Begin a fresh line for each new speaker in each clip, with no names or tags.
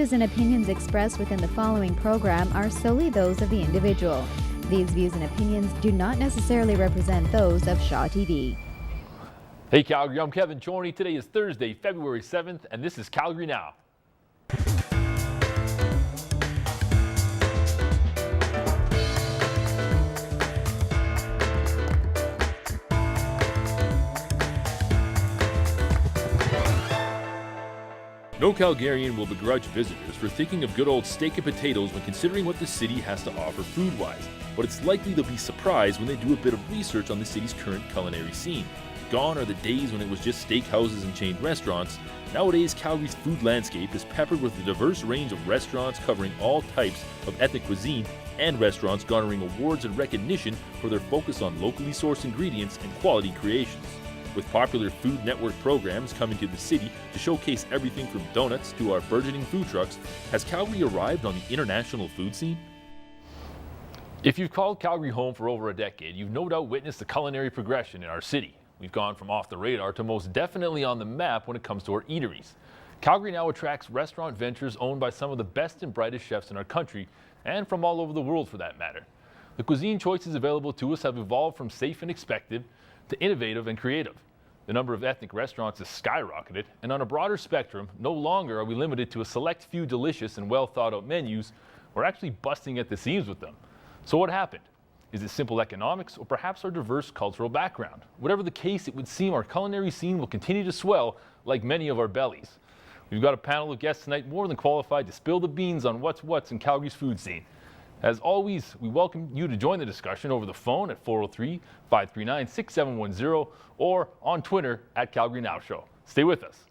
views and opinions expressed within the following program are solely those of the individual. These views and opinions do not necessarily represent those of Shaw TV.
Hey Calgary, I'm Kevin Chorney. Today is Thursday, February 7th, and this is Calgary Now. No Calgarian will begrudge visitors for thinking of good old steak and potatoes when considering what the city has to offer food-wise, but it's likely they'll be surprised when they do a bit of research on the city's current culinary scene. Gone are the days when it was just steakhouses and chained restaurants. Nowadays, Calgary's food landscape is peppered with a diverse range of restaurants covering all types of ethnic cuisine and restaurants garnering awards and recognition for their focus on locally sourced ingredients and quality creations. With popular Food Network programs coming to the city to showcase everything from donuts to our burgeoning food trucks, has Calgary arrived on the international food scene? If you've called Calgary home for over a decade, you've no doubt witnessed the culinary progression in our city. We've gone from off the radar to most definitely on the map when it comes to our eateries. Calgary now attracts restaurant ventures owned by some of the best and brightest chefs in our country, and from all over the world for that matter. The cuisine choices available to us have evolved from safe and expected to innovative and creative. The number of ethnic restaurants has skyrocketed, and on a broader spectrum, no longer are we limited to a select few delicious and well thought out menus. We're actually busting at the seams with them. So what happened? Is it simple economics, or perhaps our diverse cultural background? Whatever the case, it would seem our culinary scene will continue to swell like many of our bellies. We've got a panel of guests tonight more than qualified to spill the beans on what's in Calgary's food scene. As always, we welcome you to join the discussion over the phone at 403-539-6710 or on Twitter at Calgary Now Show. Stay with us.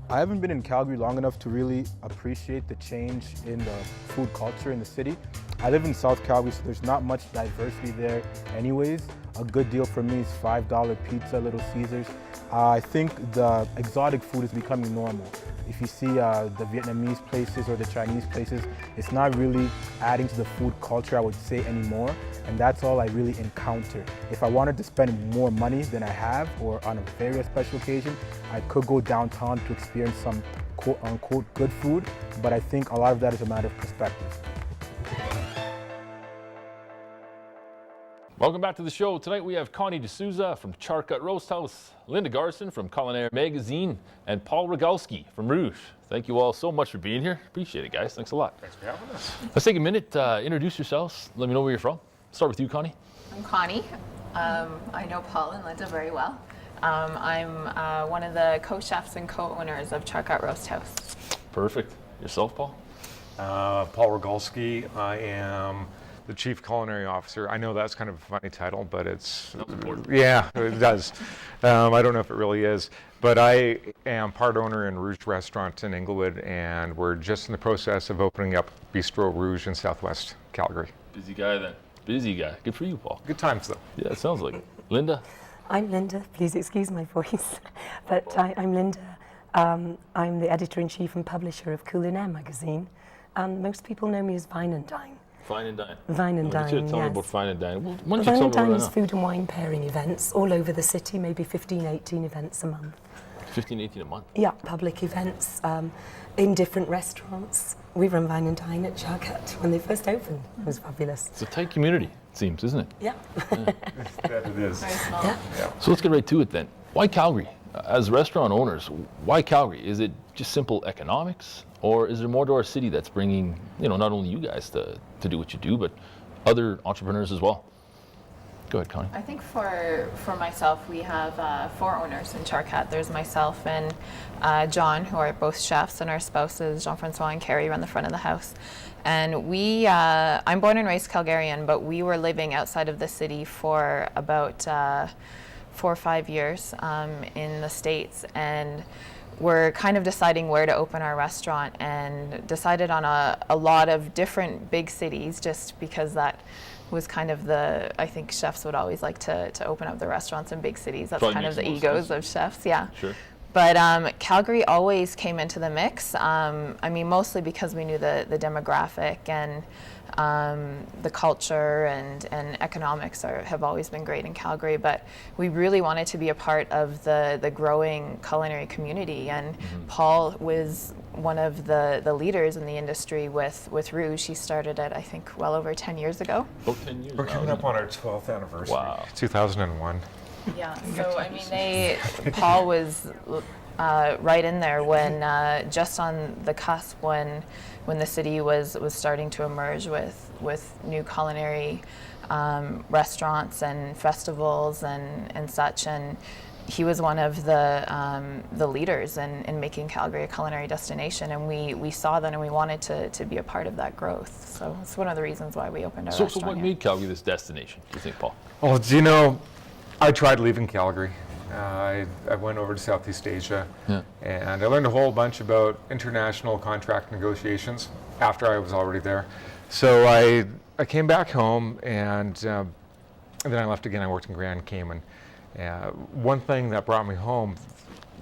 I haven't been in Calgary long enough to really appreciate the change in the food culture in the city. I live in South Calgary, so there's not much diversity there anyways. A good deal for me is $5 pizza, Little Caesars. I think the exotic food is becoming normal. If you see the Vietnamese places or the Chinese places, it's not really adding to the food culture, I would say, anymore. And that's all I really encounter. If I wanted to spend more money than I have, or on a very special occasion, I could go downtown to experience some quote-unquote good food, but I think a lot of that is a matter of perspective.
Welcome back to the show. Tonight we have Connie D'Souza from CharP Roast House, Linda Garson from Culinary Magazine, and Paul Rogalski from Rouge. Thank you all so much for being here. Appreciate it, guys. Thanks a lot.
Thanks for having us.
Let's take a minute, introduce yourselves. Let me know where you're from. Start with you, Connie.
I'm Connie. I know Paul and Linda very well. I'm one of the co-chefs and co-owners of CharP Roast House.
Perfect. Yourself, Paul?
Paul Rogalski. I am the Chief Culinary Officer. I know that's kind of a funny title, but it's... Yeah, it does. I don't know if it really is. But I am part owner in Rouge Restaurant in Inglewood, and we're just in the process of opening up Bistro Rouge in Southwest Calgary.
Busy guy then. Busy guy. Good for you, Paul.
Good times, though.
Yeah, it sounds like it. Linda?
I'm Linda. Please excuse my voice. But I'm Linda. I'm the editor-in-chief and publisher of Calgary magazine. And most people know me as Vine and Dine.
Fine and Dine.
Vine and Dine,
Tell me
yes.
about Fine and Dine. Well, why don't you
Vine
tell
and
me
Dine
about
is
that
food and wine pairing events all over the city, maybe 15, 18 events a month.
15, 18 a month?
Yeah, public events in different restaurants. We run Vine and Dine at CharP when they first opened. It was fabulous.
It's a tight community, it seems, isn't it?
Yeah.
That it is.
Very small.
Yeah.
So let's get right to it then. Why Calgary? As restaurant owners, why Calgary? Is it just simple economics? Or is there more to our city that's bringing, not only you guys to do what you do, but other entrepreneurs as well? Go ahead, Connie.
I think for myself, we have 4 owners in CharP. There's myself and John, who are both chefs, and our spouses, Jean-Francois and Carrie, run the front of the house. And I'm born and raised Calgarian, but we were living outside of the city for about 4 or 5 years in the States, and we're kind of deciding where to open our restaurant, and decided on a lot of different big cities, just because that was kind of I think chefs would always like to open up the restaurants in big cities. That's
Probably
kind of
makes
the
the most
egos
sense.
of chefs, yeah.
Sure.
But Calgary always came into the mix. I mean, mostly because we knew the demographic and the culture and economics have always been great in Calgary. But we really wanted to be a part of the growing culinary community. And Paul was one of the leaders in the industry with Rouge. He started it, I think, well over 10 years ago.
Oh, 10 years
We're
now,
coming
isn't
up on our 12th anniversary.
Wow.
2001.
Yeah, so I mean, Paul was right in there when just on the cusp when the city was starting to emerge with new culinary restaurants and festivals and such, and he was one of the leaders in making Calgary a culinary destination, and we saw that and we wanted to be a part of that growth. So it's one of the reasons why we opened our
So
restaurant
what
here.
made Calgary this destination, do you think, Paul?
Well, do you know, I tried leaving Calgary. I went over to Southeast Asia, and I learned a whole bunch about international contract negotiations after I was already there. So I came back home, and then I left again. I worked in Grand Cayman. One thing that brought me home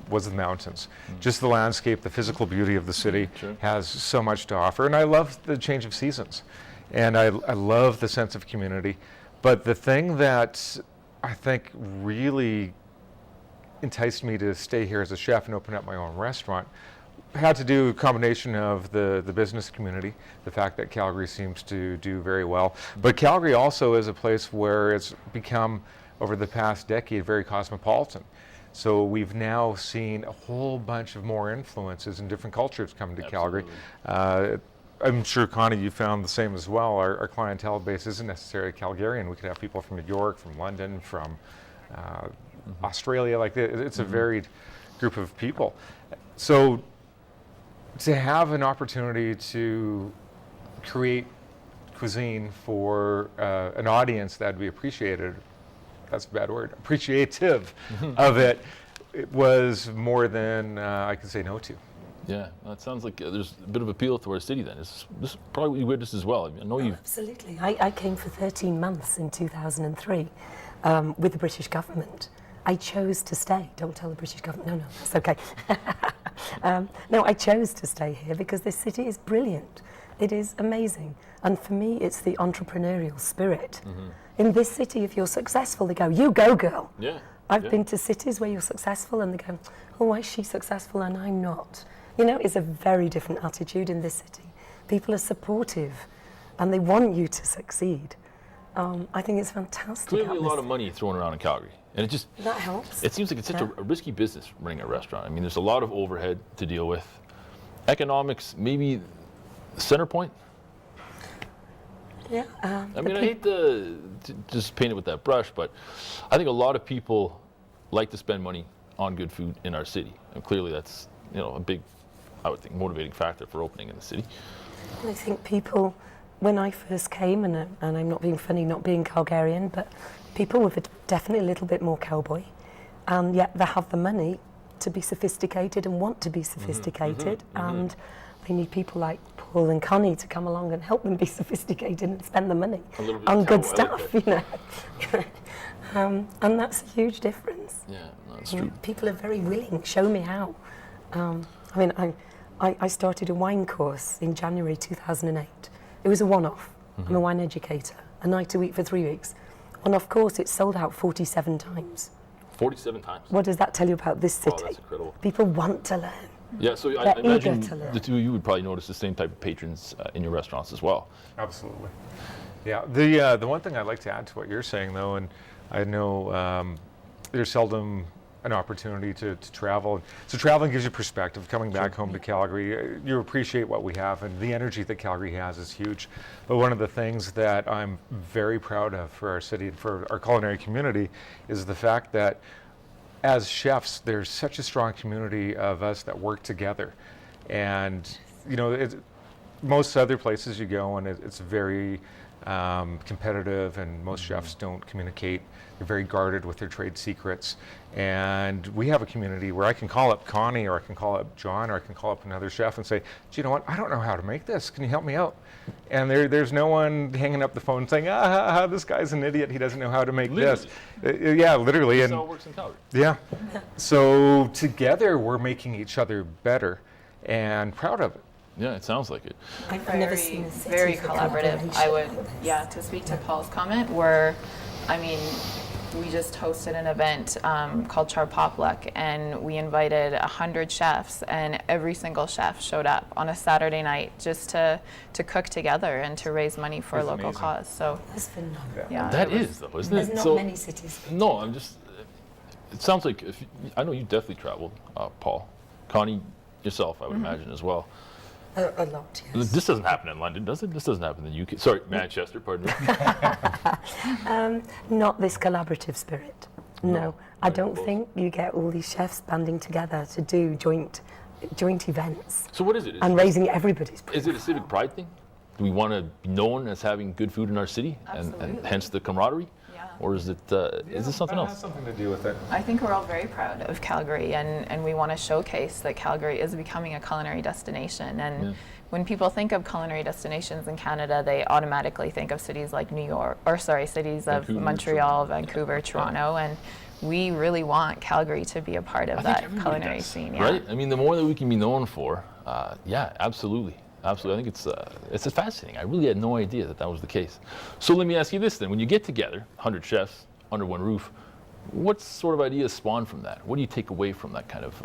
was the mountains. Just the landscape, the physical beauty of the city has so much to offer. And I love the change of seasons. And I love the sense of community. But the thing that I think really enticed me to stay here as a chef and open up my own restaurant had to do a combination of the business community, the fact that Calgary seems to do very well. But Calgary also is a place where it's become, over the past decade, very cosmopolitan. So we've now seen a whole bunch of more influences and different cultures come to Calgary. I'm sure, Connie, you found the same as well. Our clientele base isn't necessarily Calgarian. We could have people from New York, from London, from Australia. Like it's a varied group of people. So to have an opportunity to create cuisine for an audience that'd be appreciated, that's a bad word, appreciative of it, it was more than I could say no to.
Yeah, well, it sounds like there's a bit of appeal to our city then. This is probably what you witnessed as well. I know you.
Absolutely. I came for 13 months in 2003 with the British government. I chose to stay. Don't tell the British government. No, it's okay. No, I chose to stay here because this city is brilliant. It is amazing. And for me, it's the entrepreneurial spirit. In this city, if you're successful, they go, you go, girl.
Yeah.
I've been to cities where you're successful and they go, oh, why is she successful and I'm not? You know, it's a very different attitude in this city. People are supportive and they want you to succeed. I think it's fantastic.
Clearly a lot of money thrown around in Calgary. And it just...
That helps.
It seems like it's such a risky business running a restaurant. I mean, there's a lot of overhead to deal with. Economics, maybe center point?
Yeah.
I mean, I hate to just paint it with that brush, but I think a lot of people like to spend money on good food in our city. And clearly that's, a big, I would think, motivating factor for opening in the city.
I think people, when I first came, and I'm not being funny, not being Calgarian, but people were definitely a little bit more cowboy, and yet they have the money to be sophisticated and want to be sophisticated, and they need people like Paul and Connie to come along and help them be sophisticated and spend the money on good stuff, and that's a huge difference.
Yeah, that's true.
People are very willing. Show me how. I started a wine course in January 2008. It was a one-off. I'm a wine educator. A night a week for 3 weeks. One-off course, it sold out 47 times.
47 times?
What does that tell you about this city?
Oh, that's incredible.
People want to learn.
Yeah, so I
They're
imagine
eager to learn.
the two of you would probably notice the same type of patrons in your restaurants as well.
Absolutely. Yeah, the one thing I'd like to add to what you're saying, though, and I know there's seldom an opportunity to travel. So traveling gives you perspective. Coming back home to Calgary, you appreciate what we have, and the energy that Calgary has is huge. But one of the things that I'm very proud of for our city and for our culinary community is the fact that as chefs, there's such a strong community of us that work together. And, most other places you go and it's very competitive, and most chefs don't communicate. They're very guarded with their trade secrets. And we have a community where I can call up Connie, or I can call up John, or I can call up another chef and say, "Do you know what? I don't know how to make this. Can you help me out?" And there's no one hanging up the phone saying, this guy's an idiot. He doesn't know how to make this. Yeah, literally.
That's
And
how it works in Calgary.
yeah. So together we're making each other better and proud of it.
Yeah, it sounds like it.
I've never seen a city
very
for
collaborative. I
collaboration
would,
like this.
yeah, to speak to Paul's comment, we just hosted an event called CharP potluck, and we invited 100 chefs, and every single chef showed up on a Saturday night just to cook together and to raise money for a
That's
local
amazing.
cause. So
That's phenomenal.
yeah,
That
it was-
is, though, isn't
There's
it?
not
So,
many cities.
no, I'm just. It sounds like I know you definitely traveled, Paul, Connie, yourself, I would imagine as well.
A lot, yes.
This doesn't happen in London, does it? This doesn't happen in the UK. Sorry, Manchester, pardon me.
Not this collaborative spirit. No, I
not
don't
close.
think you get all these chefs banding together to do joint events
So what is it?
and raising everybody's.
Is it a civic pride thing? Do we want to be known as having good food in our city, and
Absolutely.
hence the camaraderie?
Yeah.
Or is it? Is this something
That
else?
has something to do with it.
I think we're all very proud of Calgary, and we want to showcase that Calgary is becoming a culinary destination. And
Yeah.
when people think of culinary destinations in Canada, they automatically think of cities like cities of
Vancouver,
Montreal,
Toronto.
Vancouver, Toronto, and we really want Calgary to be a part of
I think
that
everybody
culinary
does,
scene. Yeah.
right? I mean, the more that we can be known for, yeah, absolutely. Absolutely. I think it's fascinating. I really had no idea that was the case. So let me ask you this then. When you get together, 100 chefs under one roof, what sort of ideas spawn from that? What do you take away from that kind of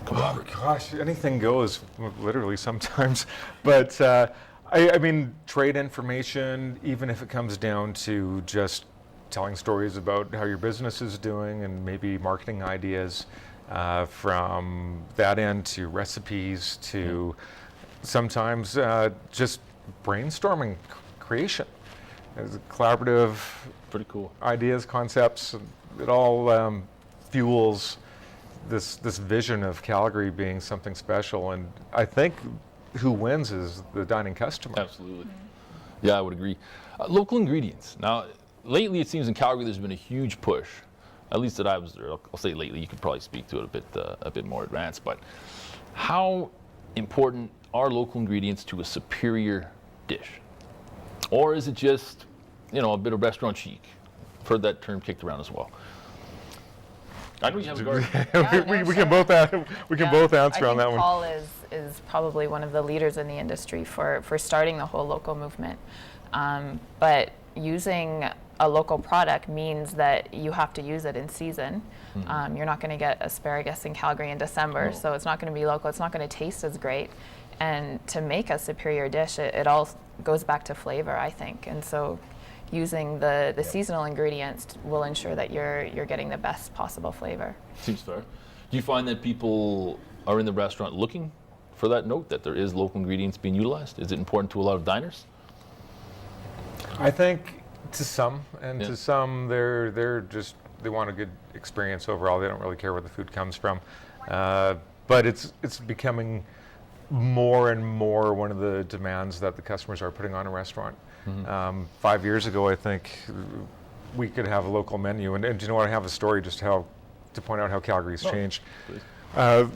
camaraderie?
Gosh, anything goes, literally sometimes. But I mean, trade information, even if it comes down to just telling stories about how your business is doing and maybe marketing ideas, from that end to recipes to sometimes just brainstorming creation. As collaborative
Pretty cool.
ideas, concepts, it all fuels this vision of Calgary being something special. And I think who wins is the dining customer.
Absolutely. Yeah, I would agree. Local ingredients. Now, lately it seems in Calgary there's been a huge push, at least that I was there. I'll say lately, you could probably speak to it a bit more advanced, but how important are local ingredients to a superior dish? Or is it just, a bit of restaurant chic? I've heard that term kicked around as well. I know you have a garden.
we can both both answer on that
I think
one.
Paul is probably one of the leaders in the industry for starting the whole local movement. But using a local product means that you have to use it in season. You're not going to get asparagus in Calgary in December, so it's not going to be local. It's not going to taste as great. And to make a superior dish, it all goes back to flavor, I think. And so using the seasonal ingredients will ensure that you're getting the best possible flavor.
Seems fair. Do you find that people are in the restaurant looking for that note, that there is local ingredients being utilized? Is it important to a lot of diners?
I think to some, and
Yeah.
to some, they want a good experience overall. They don't really care where the food comes from. But it's becoming more and more one of the demands that the customers are putting on a restaurant. 5 years ago, I think we could have a local menu, and do you know what? I have a story just to point out how Calgary's changed.
Please.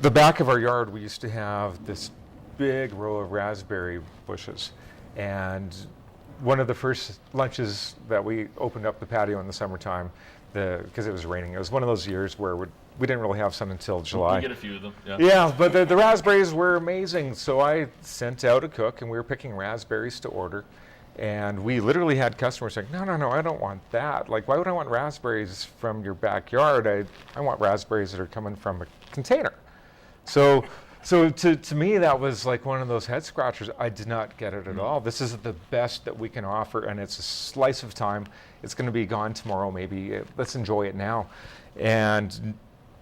The back of our yard, we used to have this big row of raspberry bushes, and one of the first lunches that we opened up the patio in the summertime, because it was raining. It was one of those years where we didn't really have sun until July.
You get a few of them. Yeah.
Yeah, but the raspberries were amazing. So I sent out a cook, and we were picking raspberries to order. And we literally had customers saying, no, I don't want that. Like, why would I want raspberries from your backyard? I want raspberries that are coming from a container. So to me, that was like one of those head scratchers. I did not get it at all. This is the best that we can offer, and it's a slice of time. It's going to be gone tomorrow, maybe. Let's enjoy it now. And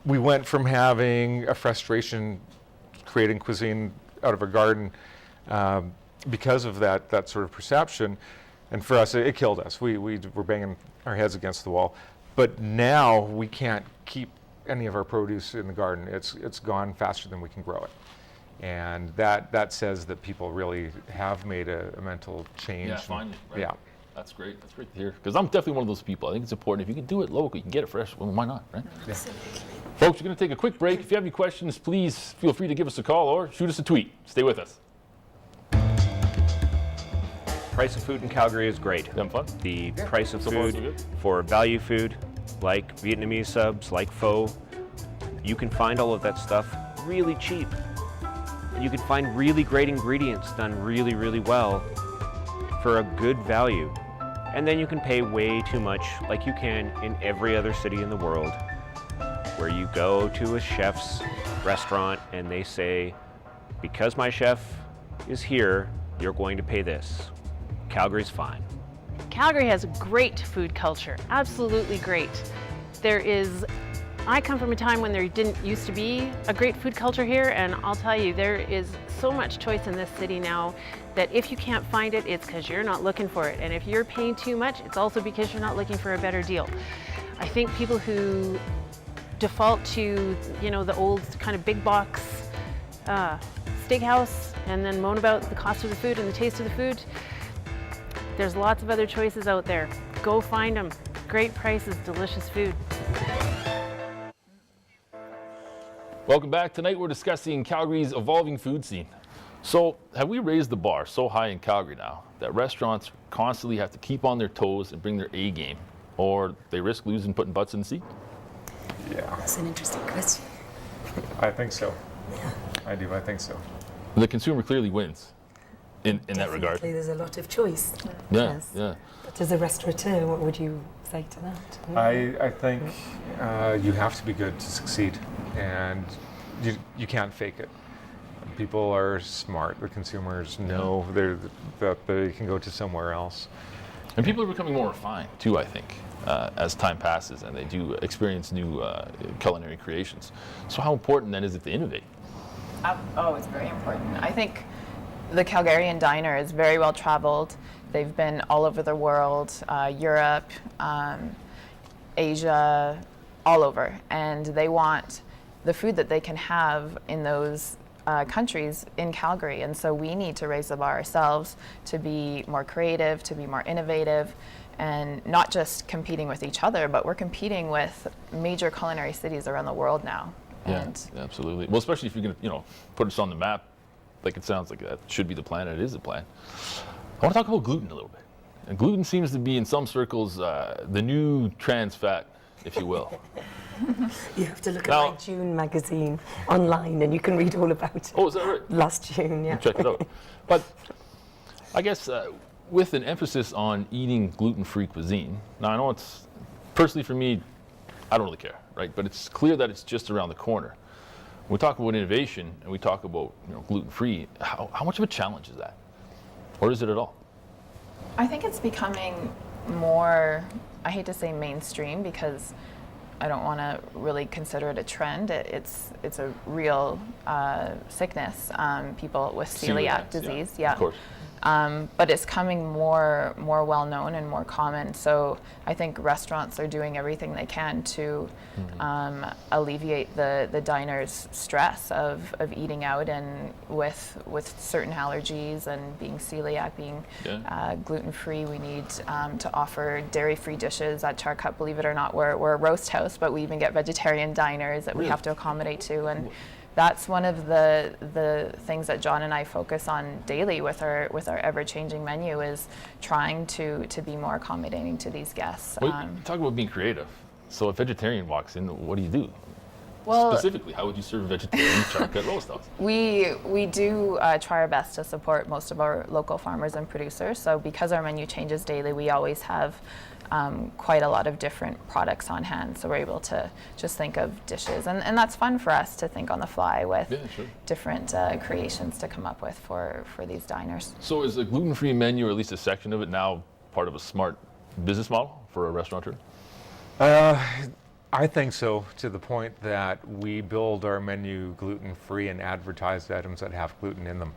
we went from having a frustration creating cuisine out of a garden because of that sort of perception. And for us, it killed us. We were banging our heads against the wall. But now we can't keep any of our produce in the garden. It's gone faster than we can grow it. And that says that people really have made a mental change.
Yeah, finally. Right.
Yeah.
That's great. That's great to hear. Because I'm definitely one of those people. I think it's important. If you can do it local, you can get it fresh. Well, why not, right?
Yeah.
Folks, we're going to take a quick break. If you have any questions, please feel free to give us a call or shoot us a tweet. Stay with us.
Price of food in Calgary is great.
Having fun?
The price of
So far, so
food
good.
for value food, like Vietnamese subs, like pho, you can find all of that stuff really cheap. You can find really great ingredients done really, really well for a good value. And then you can pay way too much, like you can in every other city in the world, where you go to a chef's restaurant and they say, because my chef is here, you're going to pay this. Calgary's fine.
Calgary has a great food culture, absolutely great. I come from a time when there didn't used to be a great food culture here, and I'll tell you, there is so much choice in this city now that if you can't find it, it's because you're not looking for it. And if you're paying too much, it's also because you're not looking for a better deal. I think people who default to, the old kind of big box steakhouse and then moan about the cost of the food and the taste of the food, there's lots of other choices out there. Go find them. Great prices, delicious food.
Welcome back. Tonight we're discussing Calgary's evolving food scene. So, have we raised the bar so high in Calgary now that restaurants constantly have to keep on their toes and bring their A game, or they risk losing putting butts in the seat?
Yeah,
That's an interesting question.
I think so. I do. I think so.
The consumer clearly wins in that regard.
Definitely, there's a lot of choice.
Yeah,
Yes.
yeah.
But as a restaurateur, what would you say to that?
I think you have to be good to succeed, and you can't fake it. People are smart. The consumers know that they can go to somewhere else.
And people are becoming more refined too, I think, as time passes and they do experience new culinary creations. So how important then is it to innovate?
It's very important. I think the Calgarian Diner is very well traveled. They've been all over the world, Europe, Asia, all over. And they want the food that they can have in those countries in Calgary. And so we need to raise the bar ourselves to be more creative, to be more innovative, and not just competing with each other, but we're competing with major culinary cities around the world now.
Yeah,
And
absolutely. Well, especially if you're going to, put us on the map, like it sounds like that should be the plan, and it is the plan. I want to talk about gluten a little bit. And gluten seems to be, in some circles, the new trans fat, if you will.
You have to look
Now-
at my June magazine online and you can read all about it.
Oh, is that right?
Last June, yeah.
Check it out. But I guess with an emphasis on eating gluten-free cuisine, now I know it's, personally for me, I don't really care, right? But it's clear that it's just around the corner. When we talk about innovation and we talk about gluten-free, how much of a challenge is that? Or is it at all?
I think it's becoming more, I hate to say mainstream because I don't want to really consider it a trend. It's a real sickness. People with celiac disease,
Of course.
But it's coming more well known and more common. So I think restaurants are doing everything they can to alleviate the diner's stress of eating out and with certain allergies and being celiac, being gluten-free. We need to offer dairy-free dishes at CharP. Believe it or not, we're a roast house, but we even get vegetarian diners that we have to accommodate to. And that's one of the things that John and I focus on daily with our ever-changing menu, is trying to be more accommodating to these guests.
Well, talk about being creative. So if a vegetarian walks in, what do you do?
Well,
specifically, how would you serve a vegetarian charcut roast house?
we do try our best to support most of our local farmers and producers. So because our menu changes daily, we always have quite a lot of different products on hand, so we're able to just think of dishes, and that's fun for us to think on the fly with different creations to come up with for these diners.
So is a gluten-free menu, or at least a section of it, now part of a smart business model for a restaurateur?
I think so, to the point that we build our menu gluten-free and advertise items that have gluten in them.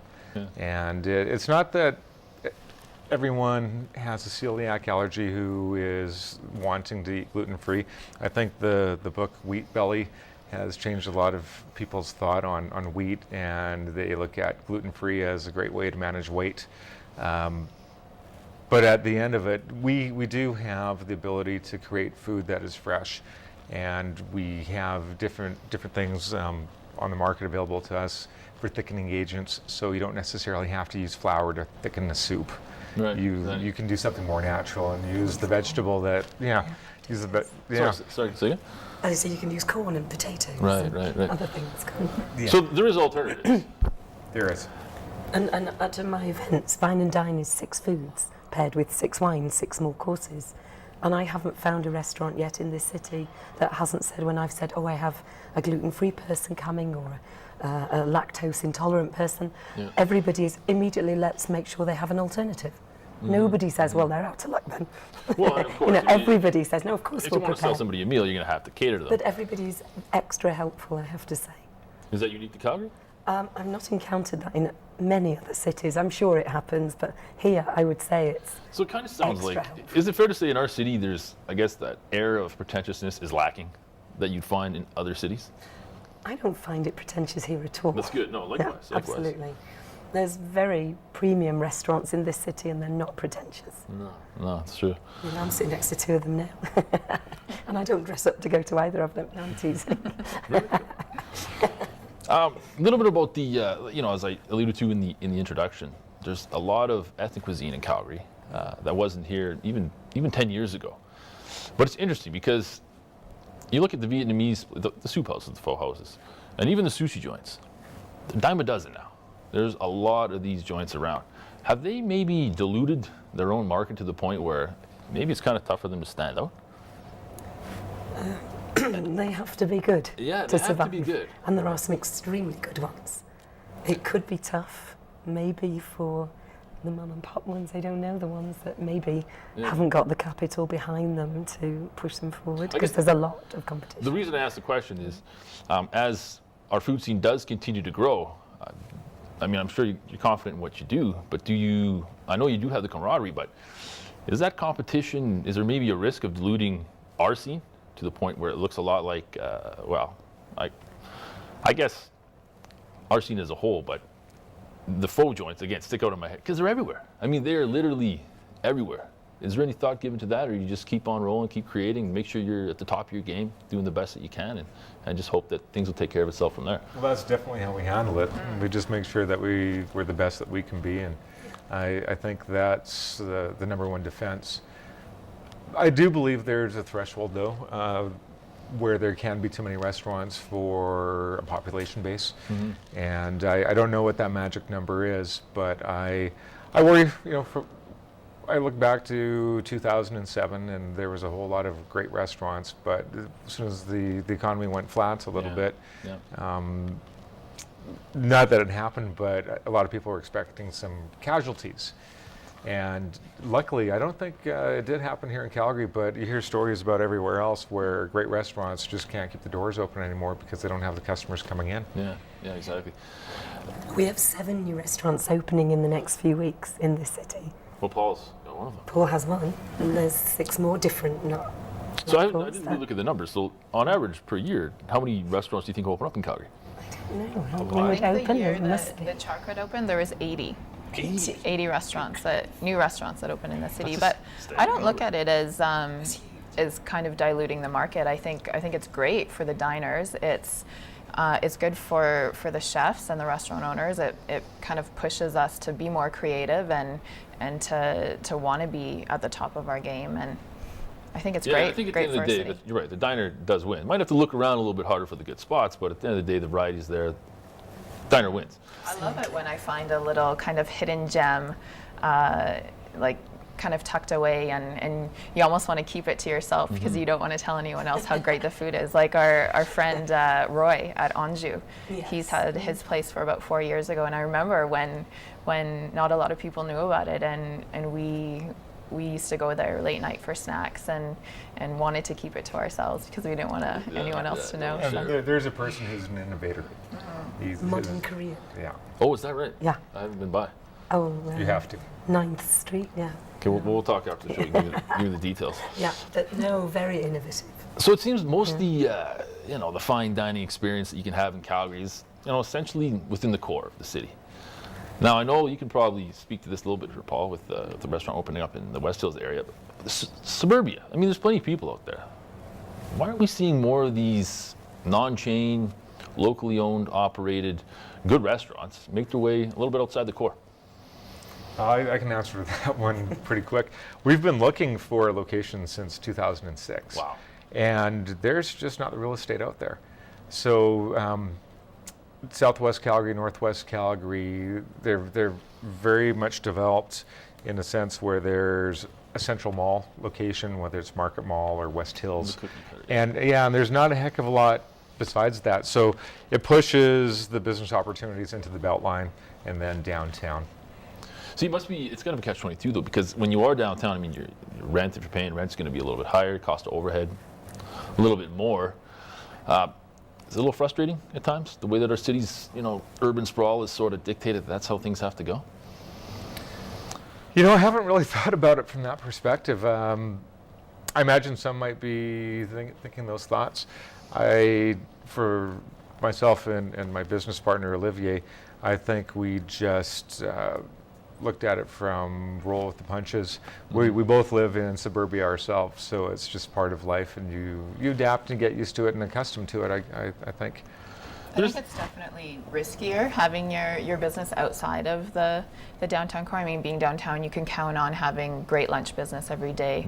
And it's not that everyone has a celiac allergy who is wanting to eat gluten-free. I think the book Wheat Belly has changed a lot of people's thought on wheat, and they look at gluten-free as a great way to manage weight. But at the end of it, we do have the ability to create food that is fresh, and we have different things on the market available to us for thickening agents, so you don't necessarily have to use flour to thicken the soup.
Right.
You can do something more natural and use the vegetable that, use the,
Sorry, say again?
As I say, you can use corn and potatoes
Right,
and
right, right.
other things.
Yeah.
So there is alternatives.
There is.
And at my events, Vine and Dine is 6 foods paired with 6 wines, 6 more courses. And I haven't found a restaurant yet in this city that hasn't said, when I've said, oh, I have a gluten-free person coming or a lactose intolerant person, everybody is immediately, let's make sure they have an alternative. Nobody says, well, they're out of luck then.
Well, of course.
Everybody says, no, of course
If
we'll
you want to
prepare.
sell somebody a meal, you're going to have to cater to them.
But everybody's extra helpful, I have to say.
Is that unique to Calgary?
I've not encountered that in many other cities. I'm sure it happens, but here I would say it's
So it kind of sounds
extra
like,
helpful.
is it fair to say in our city there's, I guess, that air of pretentiousness is lacking that you'd find in other cities?
I don't find it pretentious here at all.
That's good. No, likewise.
Yeah,
likewise.
absolutely. There's very premium restaurants in this city and they're not pretentious.
No, it's true.
I mean, I'm sitting next to 2 of them now. And I don't dress up to go to either of them. No, I'm teasing.
A little bit about the, as I alluded to in the introduction, there's a lot of ethnic cuisine in Calgary that wasn't here even 10 years ago. But it's interesting because you look at the Vietnamese, the soup houses, the pho houses, and even the sushi joints. They're a dime a dozen now. There's a lot of these joints around. Have they maybe diluted their own market to the point where maybe it's kind of tough for them to stand out?
They have to be good
Yeah,
to
they have
survive.
to be good.
And there are some extremely good ones. It could be tough, maybe for the mum and pop ones, I don't know, the ones that maybe haven't got the capital behind them to push them forward, because there's a lot of competition.
The reason I ask the question is, as our food scene does continue to grow, I mean, I'm sure you're confident in what you do, but I know you do have the camaraderie, but is that competition, is there maybe a risk of diluting our scene to the point where it looks a lot like, I guess our scene as a whole, but the faux joints, again, stick out in my head, because they're everywhere. I mean, they're literally everywhere. Is there any thought given to that, or you just keep on rolling, keep creating, make sure you're at the top of your game, doing the best that you can, and just hope that things will take care of itself from there?
Well, that's definitely how we handle it. We just make sure that we're the best that we can be, and I think that's the number one defense. I do believe there's a threshold, though, where there can be too many restaurants for a population base, and I don't know what that magic number is, but I worry, I look back to 2007, and there was a whole lot of great restaurants, but as soon as the economy went flat a little bit, not that it happened, but a lot of people were expecting some casualties. And luckily, I don't think it did happen here in Calgary, but you hear stories about everywhere else where great restaurants just can't keep the doors open anymore because they don't have the customers coming in.
Yeah, exactly.
We have 7 new restaurants opening in the next few weeks in this city.
Well, Paul's got one of them.
Paul has one, and there's 6 more different.
So I didn't really look at the numbers. So on average per year, how many restaurants do you think open up in Calgary?
No, how many
I
would
think the
open?
year
There must be.
that CharP opened, there was 80 restaurants, new restaurants that open in the city.
That's
But I don't look at it as kind of diluting the market. I think it's great for the diners. It's good for the chefs and the restaurant owners. It kind of pushes us to be more creative and to want to be at the top of our game. And I think it's great.
I think at
great
the end of the day, you're right. The diner does win. Might have to look around a little bit harder for the good spots, but at the end of the day, the variety's there. Diner wins.
I love it when I find a little kind of hidden gem, like kind of tucked away, and you almost want to keep it to yourself because you don't want to tell anyone else how great the food is. Like our friend Roy at Anjou, he's had his place for about 4 years ago, and I remember when not a lot of people knew about it, and we used to go there late night for snacks and wanted to keep it to ourselves because we didn't want anyone else to know. So.
There's a person who's an innovator.
Modern Korean.
Yeah.
Oh, is that right?
Yeah.
I haven't been by.
Oh,
You have to.
9th Street, yeah.
Okay, we'll talk after the show. Give you the details.
Yeah, but no, very innovative.
So it seems most of the fine dining experience that you can have in Calgary is essentially within the core of the city. Now, I know you can probably speak to this a little bit, Paul, with the restaurant opening up in the West Hills area, but suburbia, I mean, there's plenty of people out there. Why aren't we seeing more of these non-chain, locally owned, operated, good restaurants make their way a little bit outside the core?
I can answer that one pretty quick. We've been looking for a location since 2006.
Wow.
And there's just not the real estate out there. So Southwest Calgary, Northwest Calgary, they're very much developed in a sense where there's a central mall location, whether it's Market Mall or West Hills. And yeah, and there's not a heck of a lot besides that. So it pushes the business opportunities into the Beltline and then downtown.
So it's kind of a catch-22 though, because when you are downtown, I mean, your rent, if you're paying rent's going to be a little bit higher, cost of overhead a little bit more. It's a little frustrating at times, the way that our city's, urban sprawl is sort of dictated. That's how things have to go.
I haven't really thought about it from that perspective. I imagine some might be thinking those thoughts. For myself and my business partner, Olivier, I think we just looked at it from roll with the punches. We both live in suburbia ourselves, so it's just part of life, and you adapt and get used to it and accustomed to it, I think.
I think it's definitely riskier having your business outside of the downtown core. I mean, being downtown, you can count on having great lunch business every day,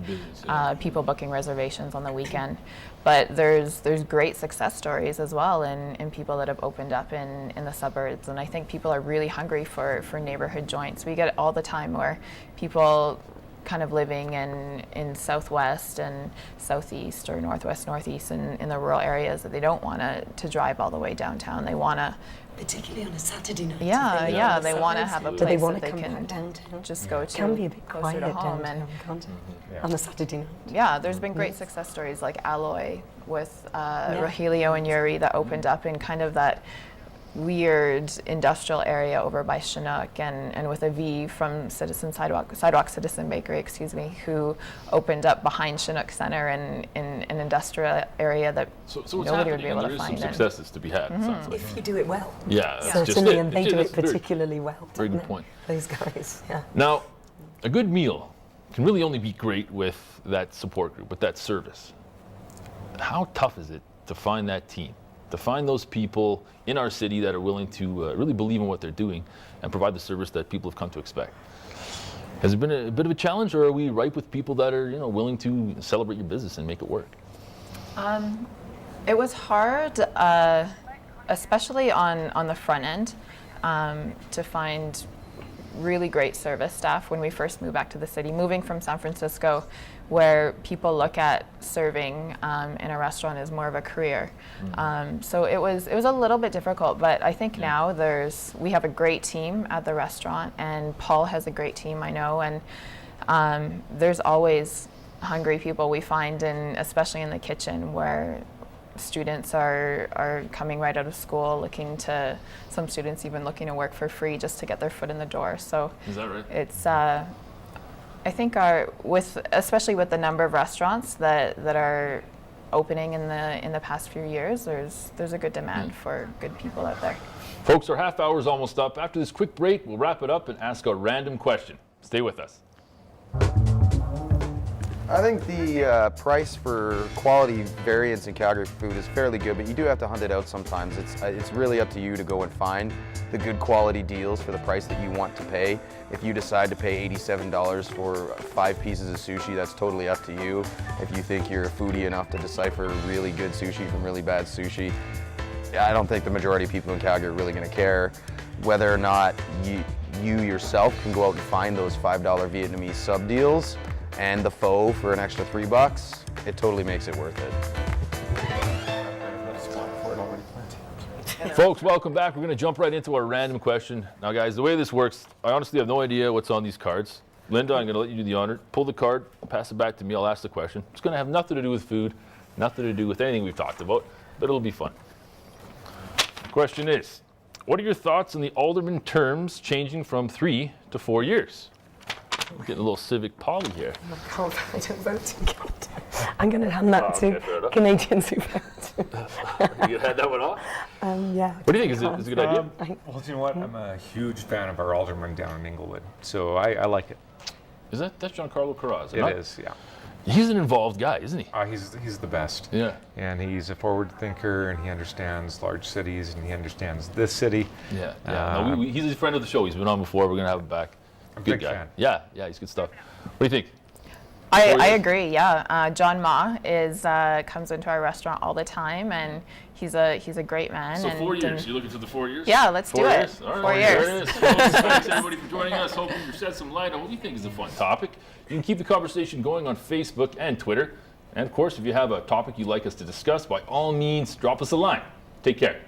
people booking reservations on the weekend. But there's great success stories as well in people that have opened up in the suburbs. And I think people are really hungry for neighborhood joints. We get it all the time where people kind of living in southwest and southeast or northeast in the rural areas that they don't want to drive all the way downtown. They want to,
particularly on a Saturday night.
They want to have a place that they can just go to.
It can be a bit quiet
to home
downtown, can't it? On a Saturday night.
Yeah, there's been great success stories like Alloy with Rogelio and Yuri that opened up in kind of that weird industrial area over by Chinook, and with a V from Sidewalk Citizen Bakery, who opened up behind Chinook Center in an industrial area that nobody would be able to find.
There is some successes to be had. It sounds like.
If you do it well.
Yeah,
certainly, and they do it particularly well.
Very good point.
Those guys, yeah.
Now, a good meal can really only be great with that support group, with that service. How tough is it to find that team? To find those people in our city that are willing to really believe in what they're doing and provide the service that people have come to expect. Has it been a bit of a challenge, or are we ripe with people that are willing to celebrate your business and make it work?
It was hard, especially on the front end, to find really great service staff when we first moved back to the city. Moving from San Francisco, where people look at serving in a restaurant as more of a career. So it was a little bit difficult, but I think now we have a great team at the restaurant, and Paul has a great team, I know, and there's always hungry people we find, especially in the kitchen, where students are coming right out of school some students even looking to work for free just to get their foot in the door. So
is that right?
It's I think especially with the number of restaurants that are opening in the past few years, there's a good demand for good people out there.
Folks, our half hour is almost up. After this quick break, we'll wrap it up and ask a random question. Stay with us.
I think the price for quality variance in Calgary food is fairly good, but you do have to hunt it out sometimes. It's really up to you to go and find the good quality deals for the price that you want to pay. If you decide to pay $87 for 5 pieces of sushi, that's totally up to you. If you think you're a foodie enough to decipher really good sushi from really bad sushi, I don't think the majority of people in Calgary are really going to care whether or not you yourself can go out and find those $5 Vietnamese sub deals and the pho for an extra $3. It totally makes it worth it.
Folks, welcome back. We're going to jump right into our random question. Now, guys, the way this works, I honestly have no idea what's on these cards. Linda, I'm going to let you do the honor. Pull the card, pass it back to me. I'll ask the question. It's going to have nothing to do with food, nothing to do with anything we've talked about, but it'll be fun. The question is, what are your thoughts on the alderman terms changing from 3 to 4 years? We're getting a little civic poly here.
I don't vote in Canada. I'm going to hand that
okay, fair
to
enough.
Canadians who vote.
You had that one off?
Yeah.
What do you think? Is it a good idea?
Well, you know what? I'm a huge fan of our alderman down in Inglewood, so I like it.
Is that's Giancarlo Carraz?
It is, yeah.
He's an involved guy, isn't he?
He's the best.
Yeah.
And he's a forward thinker, and he understands large cities, and he understands this city.
Yeah. Yeah. No, he's a friend of the show. He's been on before. We're gonna have him back.
I'm a
Good
big
guy.
fan.
Yeah. He's good stuff. What do you think?
I agree. Yeah, John Ma comes into our restaurant all the time, and he's a great man.
So
and
4 years. You're looking for the 4 years?
Yeah, let's do it.
4 years? All right,
4 years.
There it is. Folks, thanks everybody for joining us. Hoping you shed some light on what you think is a fun topic. You can keep the conversation going on Facebook and Twitter. And of course, if you have a topic you'd like us to discuss, by all means, drop us a line. Take care.